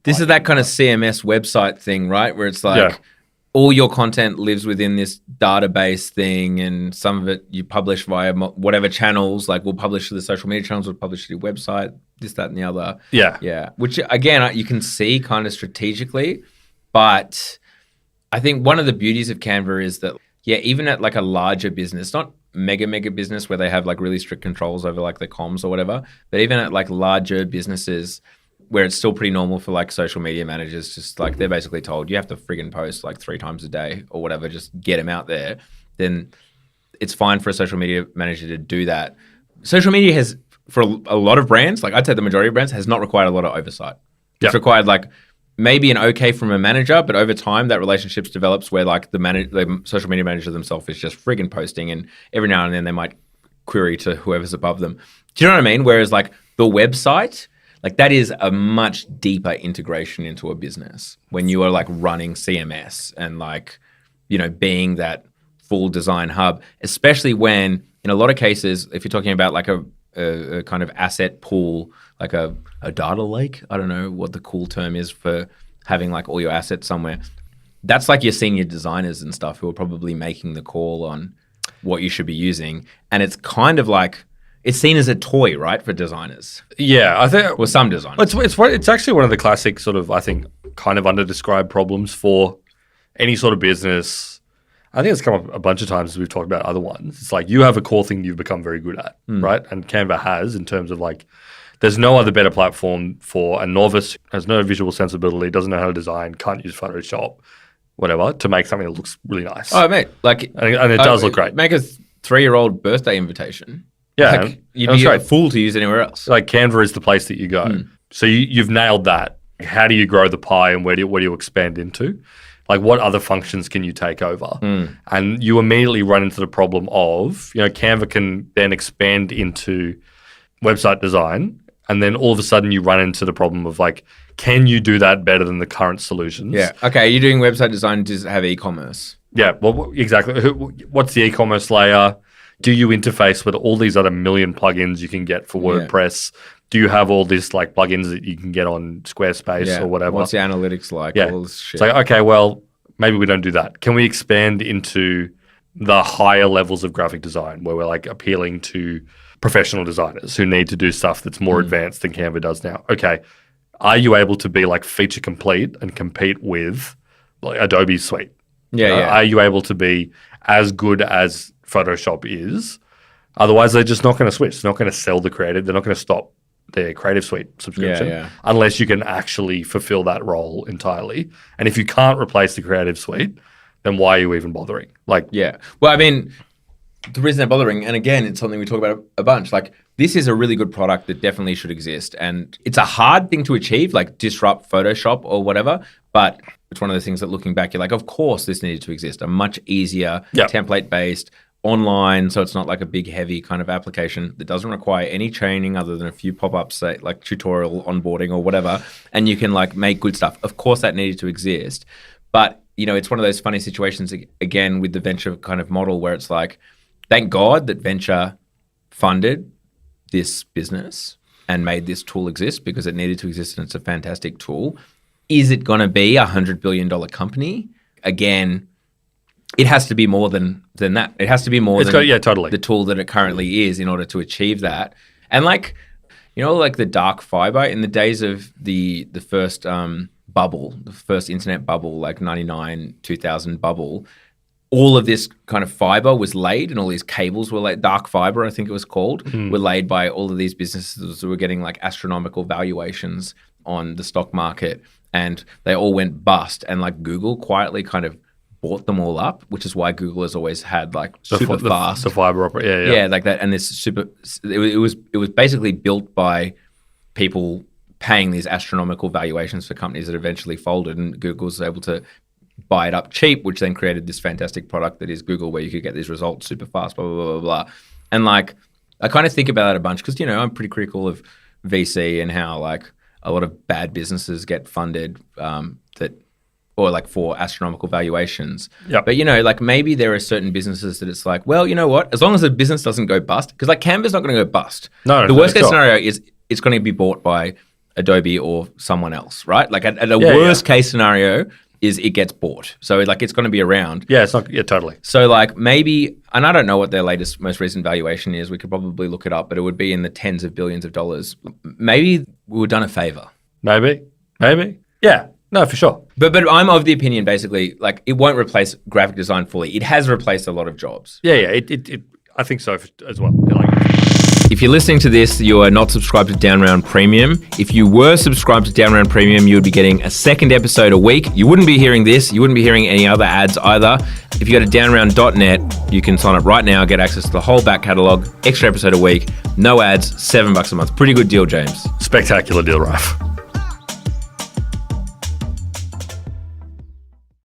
This is that kind of CMS website thing, right? Where it's like all your content lives within this database thing, and some of it you publish via whatever channels. Like we'll publish to the social media channels, we'll publish to your website, this, that, and the other. Yeah. Which again, you can see kind of strategically, but I think one of the beauties of Canva is that, even at like a larger business, not mega business where they have like really strict controls over like the comms or whatever, but even at like larger businesses where it's still pretty normal for like social media managers, just like they're basically told you have to friggin' post like 3 times a day or whatever, just get them out there, then it's fine for a social media manager to do that. Social media has, for a lot of brands, like I'd say the majority of brands, has not required a lot of oversight. It's required like maybe an okay from a manager, but over time that relationship develops where like the social media manager themselves is just friggin' posting, and every now and then they might query to whoever's above them. Do you know what I mean? Whereas like the website, like that is a much deeper integration into a business when you are like running CMS and like, being that full design hub, especially when in a lot of cases, if you're talking about like a kind of asset pool, like a data lake, I don't know what the cool term is for having like all your assets somewhere. That's like your senior designers and stuff who are probably making the call on what you should be using. And it's kind of like, it's seen as a toy, right, for designers. Yeah, I think. Well, some designers. It's actually one of the classic sort of, I think, kind of under-described problems for any sort of business. I think it's come up a bunch of times as we've talked about other ones. It's like you have a core thing you've become very good at, right? And Canva has, in terms of like, there's no other better platform for a novice who has no visual sensibility, doesn't know how to design, can't use Photoshop, whatever, to make something that looks really nice. Oh, mate. Like, and it does look great. Make a 3-year-old birthday invitation. Yeah, like, you'd be a fool to use anywhere else. Like Canva is the place that you go. So you've nailed that. How do you grow the pie, and what do you expand into? Like what other functions can you take over? And you immediately run into the problem of, Canva can then expand into website design, and then all of a sudden you run into the problem of like, can you do that better than the current solutions? Yeah. Okay. You're doing website design to have e-commerce. Yeah. Well, exactly. What's the e-commerce layer? Do you interface with all these other million plugins you can get for WordPress? Do you have all these like plugins that you can get on Squarespace or whatever? What's the analytics like? Yeah. All this shit. It's like, okay, well, maybe we don't do that. Can we expand into the higher levels of graphic design where we're like appealing to professional designers who need to do stuff that's more advanced than Canva does now? Okay. Are you able to be like feature complete and compete with like Adobe's suite? Are you able to be as good as Photoshop is? Otherwise, they're just not going to switch. They're not going to sell the creative. They're not going to stop their Creative Suite subscription unless you can actually fulfill that role entirely. And if you can't replace the Creative Suite, then why are you even bothering? Well, I mean, the reason they're bothering, and again, it's something we talk about a bunch, like this is a really good product that definitely should exist. And it's a hard thing to achieve, like disrupt Photoshop or whatever, but it's one of those things that looking back, you're like, of course this needed to exist. A much easier, template-based, online, so it's not like a big, heavy kind of application that doesn't require any training other than a few pop-ups, say, like tutorial onboarding or whatever, and you can like make good stuff. Of course that needed to exist. But, it's one of those funny situations, again, with the venture kind of model where it's like, thank God that venture funded this business and made this tool exist because it needed to exist and it's a fantastic tool. Is it going to be a $100 billion company? Again, it has to be more than that. It has to be more than the tool that it currently is in order to achieve that. And like, like the dark fiber in the days of the first bubble, the first internet bubble, like 99, 2000 bubble, all of this kind of fiber was laid and all these cables were laid, dark fiber, I think it was called, were laid by all of these businesses who were getting like astronomical valuations on the stock market, and they all went bust. And like Google quietly kind of bought them all up, which is why Google has always had like super fast the fiber optic, like that. And this super, it was basically built by people paying these astronomical valuations for companies that eventually folded, and Google was able to buy it up cheap, which then created this fantastic product that is Google, where you could get these results super fast, blah blah blah blah blah. And like I kind of think about that a bunch because I'm pretty critical of VC and how like a lot of bad businesses get funded or like for astronomical valuations. Yep. But, like maybe there are certain businesses that it's like, well, you know what? As long as the business doesn't go bust, because like Canva's not going to go bust. No, the worst case scenario is it's going to be bought by Adobe or someone else, right? Like at a Yeah, worst case scenario is it gets bought. So like it's going to be around. Yeah, it's not. Yeah, totally. So like maybe, and I don't know what their most recent valuation is. We could probably look it up, but it would be in the tens of billions of dollars. Maybe we were done a favor. Maybe. Yeah. No, for sure. But I'm of the opinion, basically, like it won't replace graphic design fully. It has replaced a lot of jobs. Yeah. It I think so as well. Like, if you're listening to this, you are not subscribed to Down Round Premium. If you were subscribed to Down Round Premium, you would be getting a second episode a week. You wouldn't be hearing this. You wouldn't be hearing any other ads either. If you go to downround.net, you can sign up right now, get access to the whole back catalogue, extra episode a week, no ads, $7 a month. Pretty good deal, James. spectacular deal, Ralph.